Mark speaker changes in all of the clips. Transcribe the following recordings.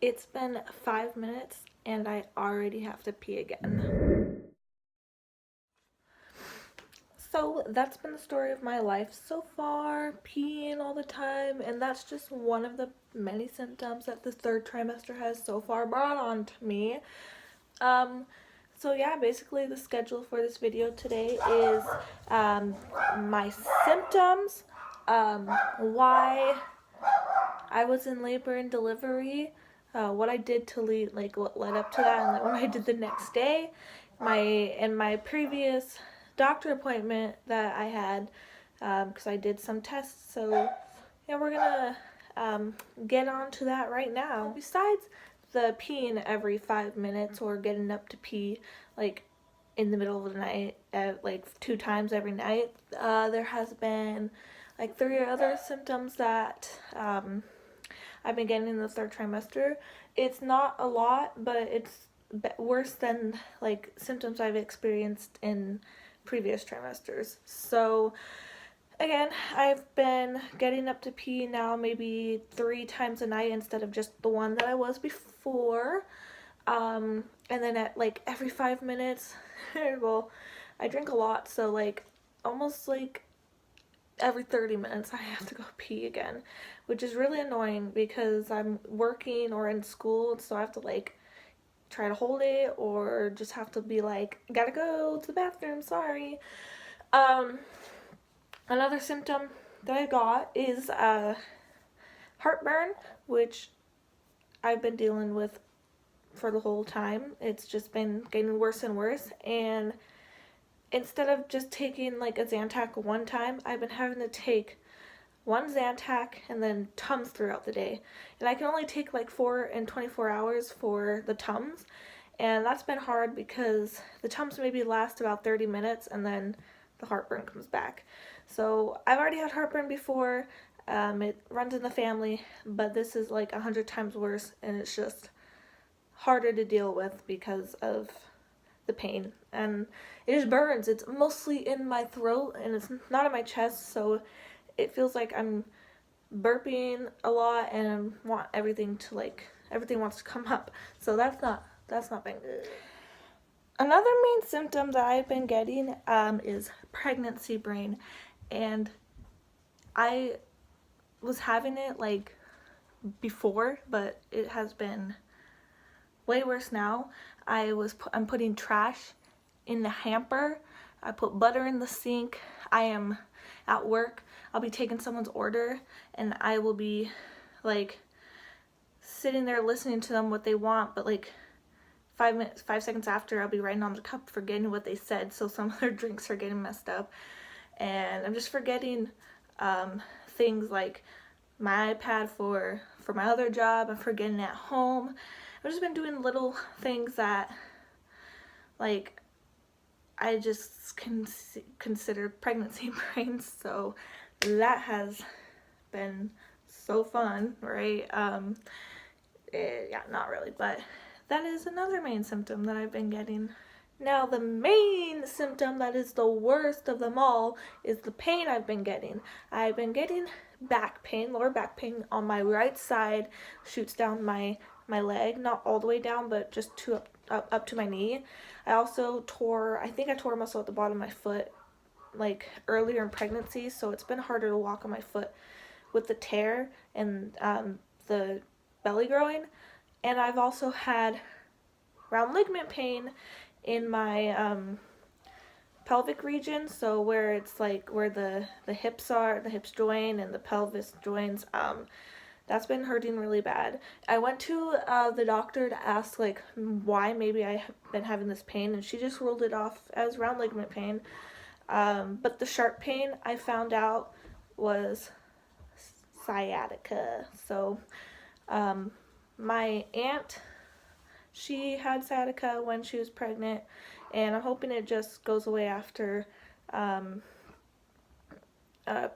Speaker 1: It's been 5 minutes and I already have to pee again. So that's been the story of my life so far, peeing all the time, and that's just one of the many symptoms that the third trimester has so far brought on to me. Um, so yeah, basically the schedule for this video today is my symptoms, why I was in labor and delivery, what I did to lead, like what led up to that, and then what I did the next day, my previous doctor appointment that I had, because I did some tests. So yeah, we're gonna get on to that right now. Besides the peeing every 5 minutes or getting up to pee like in the middle of the night like 2 times every night, there has been like 3 other symptoms that I've been getting in the third trimester. It's not a lot, but it's worse than like symptoms I've experienced in previous trimesters. So again, I've been getting up to pee now maybe 3 times a night instead of just the one that I was before. And then at like every 5 minutes, well, I drink a lot, so like almost like every 30 minutes I have to go pee again, which is really annoying because I'm working or in school, so I have to like try to hold it or just have to be like, gotta go to the bathroom, sorry. Um, Another symptom that I got is heartburn, which I've been dealing with for the whole time. It's just been getting worse and worse, and instead of just taking like a Zantac one time, I've been having to take one Zantac and then Tums throughout the day. And I can only take like 4 and 24 hours for the Tums. And that's been hard because the Tums maybe last about 30 minutes and then the heartburn comes back. So I've already had heartburn before. It runs in the family, but this is like 100 times worse, and it's just harder to deal with because of the pain. And it just burns. It's mostly in my throat and it's not in my chest, so it feels like I'm burping a lot and want everything to like, everything wants to come up. So that's not been good. Another main symptom that I've been getting is pregnancy brain, and I was having it like before, but it has been way worse now. I'm putting trash in the hamper. I put butter in the sink. I am at work. I'll be taking someone's order and I will be like sitting there listening to them what they want, but like 5 seconds after, I'll be writing on the cup forgetting what they said, so some of their drinks are getting messed up. And I'm just forgetting things like my iPad for my other job. I'm forgetting at home. I've just been doing little things that like I just consider pregnancy brains, so that has been so fun, right? Yeah, not really, but that is another main symptom that I've been getting. Now, the main symptom that is the worst of them all is the pain I've been getting. I've been getting back pain, lower back pain on my right side, shoots down my leg, not all the way down, but just up to my knee. I also I think I tore a muscle at the bottom of my foot like earlier in pregnancy, so it's been harder to walk on my foot with the tear and the belly growing. And I've also had round ligament pain in my pelvic region, so where it's like where the hips are, the hips join and the pelvis joins. That's been hurting really bad. I went to the doctor to ask like why maybe I have been having this pain, and she just ruled it off as round ligament pain. But the sharp pain I found out was sciatica. So my aunt, she had sciatica when she was pregnant, and I'm hoping it just goes away after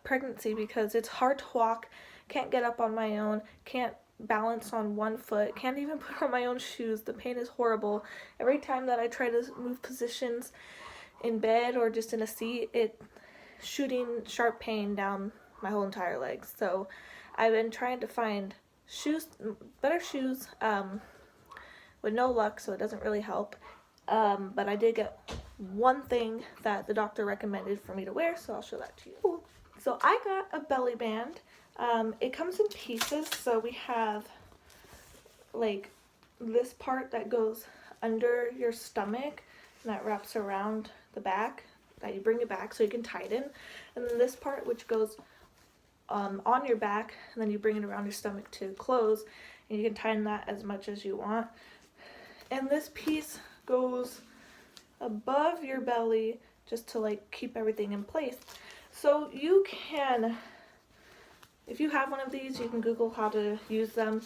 Speaker 1: pregnancy, because it's hard to walk, can't get up on my own, can't balance on one foot, can't even put on my own shoes. The pain is horrible. Every time that I try to move positions in bed or just in a seat, it shooting sharp pain down my whole entire leg. So I've been trying to find shoes, better shoes, with no luck, so it doesn't really help. But I did get one thing that the doctor recommended for me to wear, so I'll show that to you. So I got a belly band. It comes in pieces, so we have like this part that goes under your stomach and that wraps around the back, that you bring it back so you can tighten, and then this part which goes on your back, and then you bring it around your stomach to close, and you can tighten that as much as you want. And this piece goes above your belly just to like keep everything in place. So you can, if you have one of these, you can Google how to use them.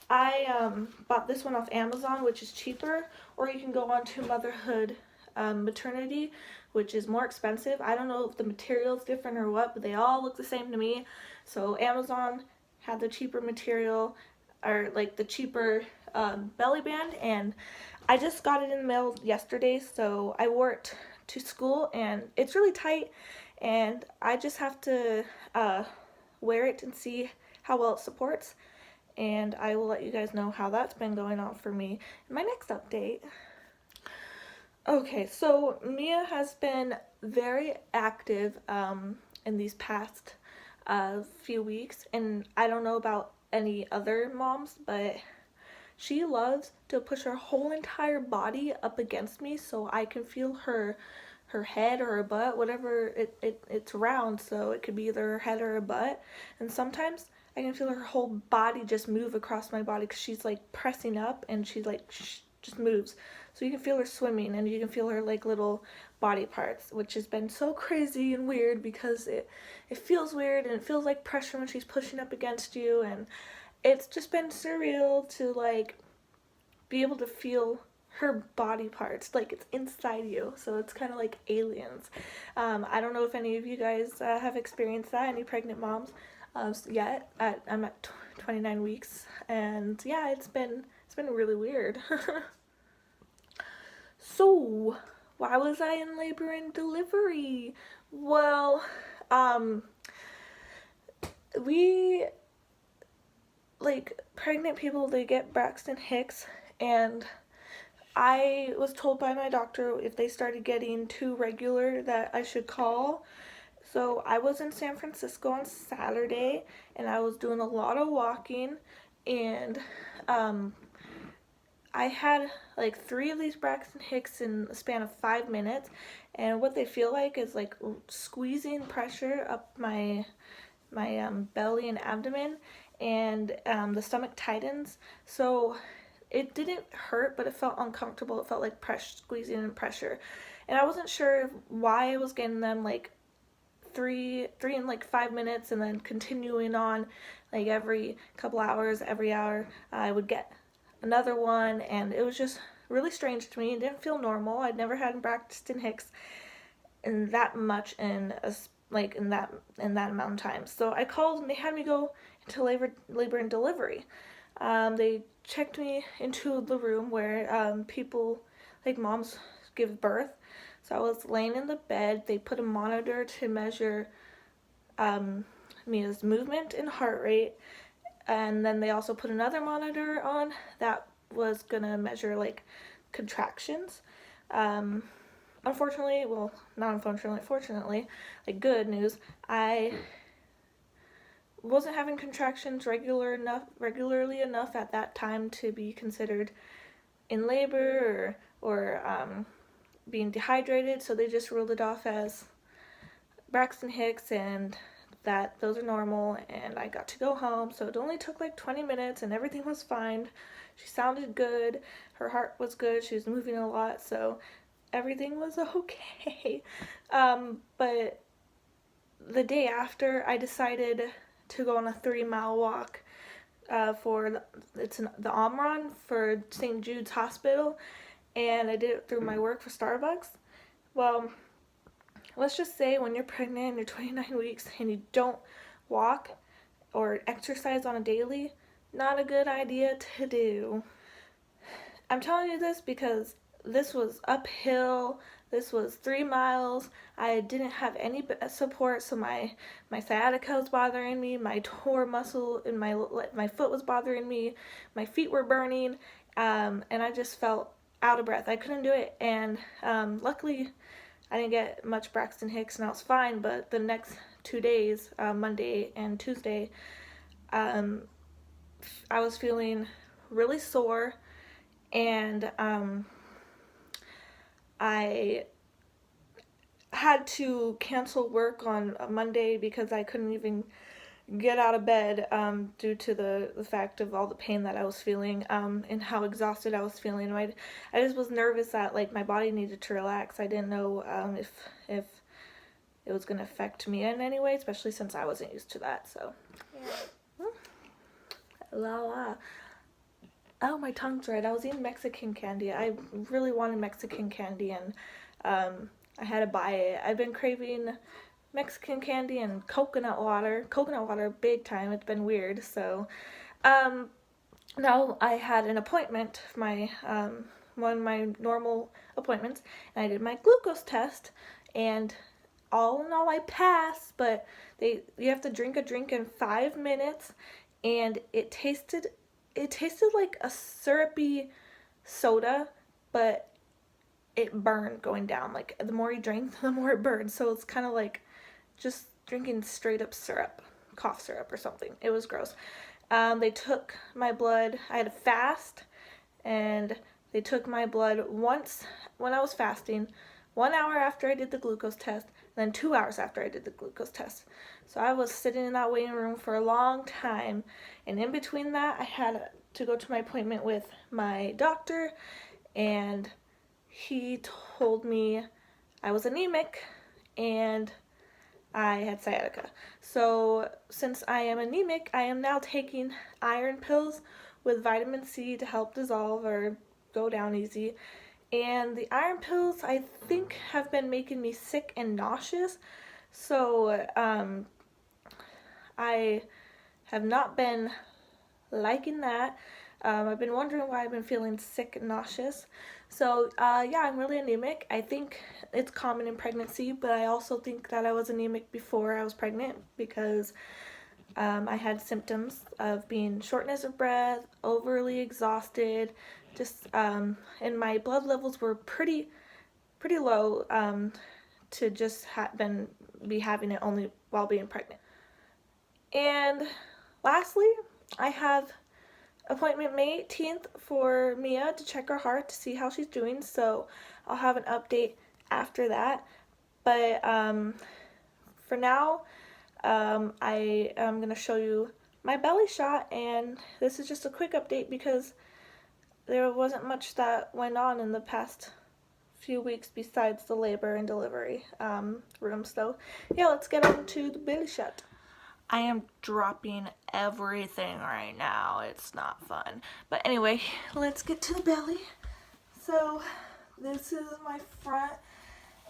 Speaker 1: I bought this one off Amazon, which is cheaper, or you can go on to Motherhood Maternity, which is more expensive. I don't know if the material's different or what, but they all look the same to me. So Amazon had the cheaper material, or like the cheaper belly band, and I just got it in the mail yesterday, so I wore it to school, and it's really tight, and I just have to wear it and see how well it supports, and I will let you guys know how that's been going on for me in my next update. Okay, so Mia has been very active in these past few weeks, and I don't know about any other moms, but she loves to push her whole entire body up against me so I can feel her head or her butt, whatever it's round, so it could be either her head or her butt. And sometimes I can feel her whole body just move across my body because she's like pressing up, and she like just moves. So you can feel her swimming, and you can feel her like little body parts, which has been so crazy and weird because it feels weird, and it feels like pressure when she's pushing up against you, and it's just been surreal to like be able to feel her body parts like it's inside you, so it's kind of like aliens. I don't know if any of you guys have experienced that, any pregnant moms yet. I'm at 29 weeks, and yeah, it's been really weird. So why was I in labor and delivery? Well, we, like, pregnant people, they get Braxton Hicks, and I was told by my doctor if they started getting too regular that I should call. So I was in San Francisco on Saturday, and I was doing a lot of walking, and I had like 3 of these Braxton Hicks in a span of 5 minutes, and what they feel like is like squeezing pressure up my belly and abdomen, and the stomach tightens. So it didn't hurt, but it felt uncomfortable. It felt like squeezing and pressure, and I wasn't sure why I was getting them like three in like 5 minutes, and then continuing on like every couple hours, every hour I would get another one, and it was just really strange to me. It didn't feel normal. I'd never had Braxton Hicks in that much in that amount of time. So I called, and they had me go into labor and delivery. They checked me into the room where people, like moms, give birth. So I was laying in the bed. They put a monitor to measure Mia's movement and heart rate, and then they also put another monitor on that was gonna measure like contractions. Unfortunately, well, not unfortunately, fortunately, like good news, I wasn't having contractions regularly enough at that time to be considered in labor or being dehydrated, so they just ruled it off as Braxton Hicks, and that those are normal, and I got to go home. So it only took like 20 minutes, and everything was fine. She sounded good, her heart was good, she was moving a lot, so everything was okay. But the day after, I decided to go on a 3-mile walk for the Omron for St. Jude's Hospital, and I did it through my work for Starbucks. Well, let's just say when you're pregnant and you're 29 weeks and you don't walk or exercise on a daily, not a good idea to do. I'm telling you this because this was uphill. This was 3 miles. I didn't have any support, so my sciatica was bothering me. My core muscle in my foot was bothering me. My feet were burning, and I just felt out of breath. I couldn't do it, and luckily I didn't get much Braxton Hicks, and I was fine. But the next 2 days, Monday and Tuesday, I was feeling really sore, and I had to cancel work on a Monday because I couldn't even get out of bed due to the fact of all the pain that I was feeling and how exhausted I was feeling. I just was nervous that like my body needed to relax. I didn't know if it was going to affect me in any way, especially since I wasn't used to that. So, yeah. La la. Oh, my tongue's red. I was eating Mexican candy. I really wanted Mexican candy, and I had to buy it. I've been craving Mexican candy and coconut water. Coconut water, big time. It's been weird. So, now I had an appointment, one of my normal appointments, and I did my glucose test, and all in all, I passed. But you have to drink a drink in 5 minutes, and it tasted like a syrupy soda, but it burned going down. Like the more you drink, the more it burned. So it's kind of like just drinking straight up syrup, cough syrup or something. It was gross. They took my blood. I had to fast, and they took my blood once when I was fasting, 1 hour after I did the glucose test, and then 2 hours after I did the glucose test. So I was sitting in that waiting room for a long time, and in between that, I had to go to my appointment with my doctor, and he told me I was anemic and I had sciatica. So since I am anemic, I am now taking iron pills with vitamin C to help dissolve or go down easy. And the iron pills, I think, have been making me sick and nauseous. So I have not been liking that. I've been wondering why I've been feeling sick and nauseous. So yeah, I'm really anemic. I think it's common in pregnancy, but I also think that I was anemic before I was pregnant because I had symptoms of being shortness of breath, overly exhausted, just and my blood levels were pretty low to just be having it only while being pregnant. And lastly, I have appointment May 18th for Mia to check her heart to see how she's doing, so I'll have an update after that. But for now, I am going to show you my belly shot, and this is just a quick update because there wasn't much that went on in the past few weeks besides the labor and delivery room. So yeah, let's get on to the belly shot. I am dropping everything right now. It's not fun. But anyway, let's get to the belly. So this is my front,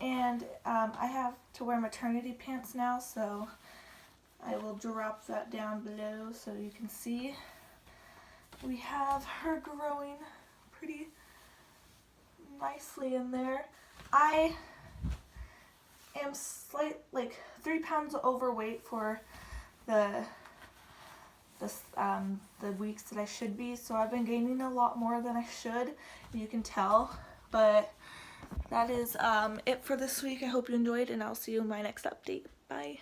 Speaker 1: and I have to wear maternity pants now, so I will drop that down below so you can see. We have her growing pretty nicely in there. I am like 3 pounds overweight for the weeks that I should be, so I've been gaining a lot more than I should, you can tell. But that is it for this week. I hope you enjoyed, and I'll see you in my next update. Bye.